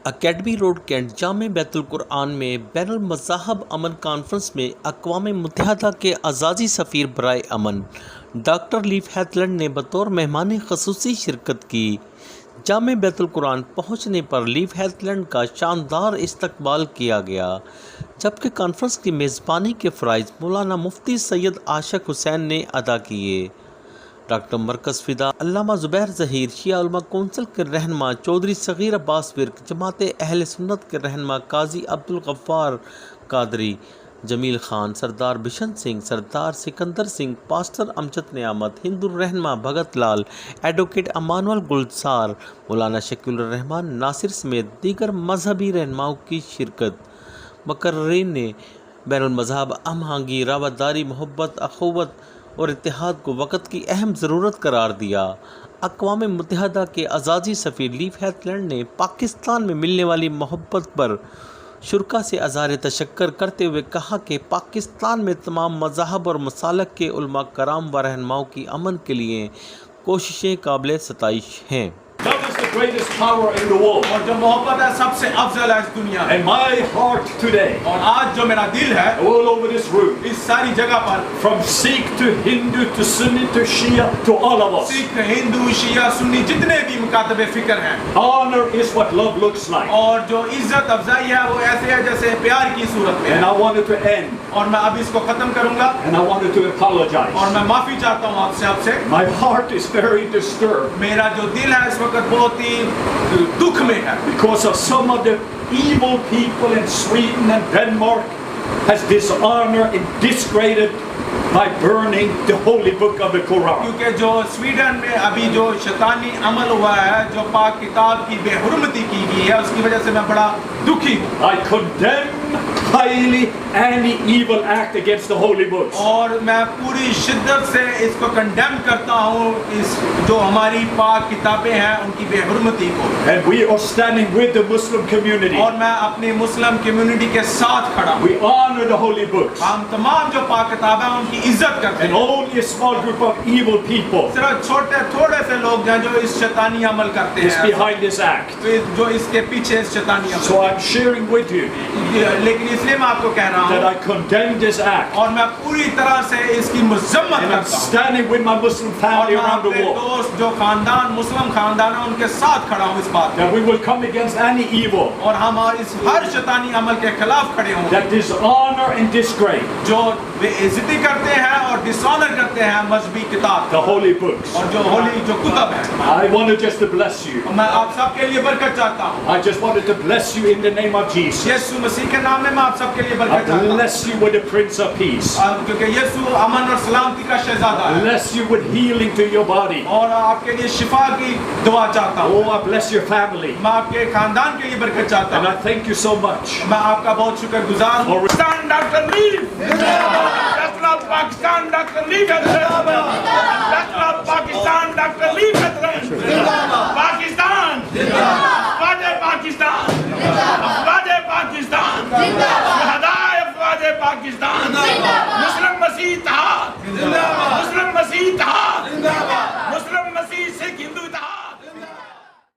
Academy road cantt जामे बैतुल कुरआन में बैनुल मज़ाहब अमन conference में अक़वाम मुत्तहिदा के आज़ादी सफ़ीर बराए अमन डॉक्टर लीफ हैथलैंड ने बतौर मेहमान खसूसी शिरकत की। जामे बैतुल कुरआन पहुँचने पर लीफ हैथलैंड का शानदार इस्तकबाल किया गया, जबकि कॉन्फ्रेंस की मेज़बानी के फ़राइज़ मौलाना मुफ्ती सैयद आशिक हुसैन ने अदा किए। डॉक्टर मरकज़ फ़िदा अल्लामा ज़ुबैर ज़हीर शिया उलमा कौंसिल के रहनमा चौधरी सग़ीर अब्बास विर्क जमात अहले सुन्नत के रहनमा काजी अब्दुल गफ़्फ़ार कादरी जमील खान सरदार बिशन सिंह सरदार सिकंदर सिंह पास्टर अमजद नियामत हिंदू रहनमा भगत लाल एडवोकेट अमानुअल गुलजार मौलाना शकील रहमान नासिर समेत दीगर मजहबी रहनुमाओं की शिरकत। मुकर्रीन ने बैनुल मज़हब हमआहंगी रावतदारी मोहब्बत अखुवत और इत्तेहाद को वक़्त की अहम ज़रूरत करार दिया। अक़वाम मुत्तहिदा के आज़ादी सफ़ीर लीफ हैथलैंड ने पाकिस्तान में मिलने वाली मोहब्बत पर शुरका से अज़हार तशक्कर करते हुए कहा कि पाकिस्तान में तमाम मज़ाहब और मसालक के उलमा कराम व रहनुमाओं की अमन के लिए कोशिशें काबिल सताइश हैं। Love is the greatest power in the world. और जो मोहब्बत है सबसे अफजल है इस दुनिया में। And my heart today, और आज जो मेरा दिल है all over this room, इस सारी जगह पर, from Sikh to Hindu to Sunni to Shia to all of us, Sikh Hindu शिया सुन्नी जितने भी मुकातबे फिक्र हैं, honor is what love looks like. और जो इज्जत अफजाई है वो ऐसे है जैसे प्यार की सूरत में। And I wanted to end, और मैं अब इसको खत्म करूंगा and I wanted to apologize. और मैं माफी चाहता हूँ आपसे। My heart is very disturbed मेरा जो दिल है इस वक्त बहुत ही दुख में है, because of some of the evil people in Sweden and Denmark has dishonored and discredited by burning the holy book of the Quran. क्योंकि जो स्वीडन में अभी जो शैतानी अमल हुआ है, जो पाक किताब की बेहुरमती की गई है, उसकी वजह से मैं बड़ा दुखी हूँ। I condemn highly any evil act against the holy books. और मैं पूरी शिद्दत से इसको कंडेम करता हूँ, इस जो हमारी पाक किताबें हैं उनकी बेहुरमती को। And we are standing with the Muslim community. और मैं अपनी मुस्लिम कम्युनिटी के साथ खड़ा हूँ। We honor the holy books. हम तमाम जो पाक किताबें हैं उनकी इज्जत करते And हैं। only a small group of evil people सिर्फ थोड़े से लोग हैं जो इस शैतानी अमल करते is हैं, behind this act. जो इसके पीछे इस शैतानी अमल। So I'm sharing with you लेकिन इसलिए मैं आपको कह रहा that हूँ I condemn this act. और मैं पूरी तरह से इसकी मजम्मत And I'm करता हूँ। standing with my Muslim और family मैं around the अपने world. दोस्त जो खानदान मुस्लिम खानदान है उनके साथ खड़ा हूँ इस बात That we will come against any evil और हम इस हर शैतानी अमल के खिलाफ खड़े होंगे that dishonor and disgrace जो बेइज्जती करते हैं और डिसऑनर करते हैं मजहबी किताब the holy books. और जो होली जो कुतब है। I wanted just to bless you. मैं आप सबके लिए बरकत चाहता हूँ। I just wanted to bless you in the name of Jesus. यीशु मसीह के नाम में मैं आप सबके लिए I बरकत चाहता हूँ। bless you with the Prince of Peace. क्योंकि यीशु अमन और सलामती का शहजादा है। Bless you with healing to your body. और आपके लिए शिफा की दुआ चाहता हूँ। Oh, I bless your family. मैं आपके खानदान के लिए बरकत चाहता And हूँ। I thank you so much. मैं आपका बहुत शुक्रगुजार हूँ। Pakistan doctor leaf, Pakistan doctor leaf, Pakistan doctor leaf, Pakistan.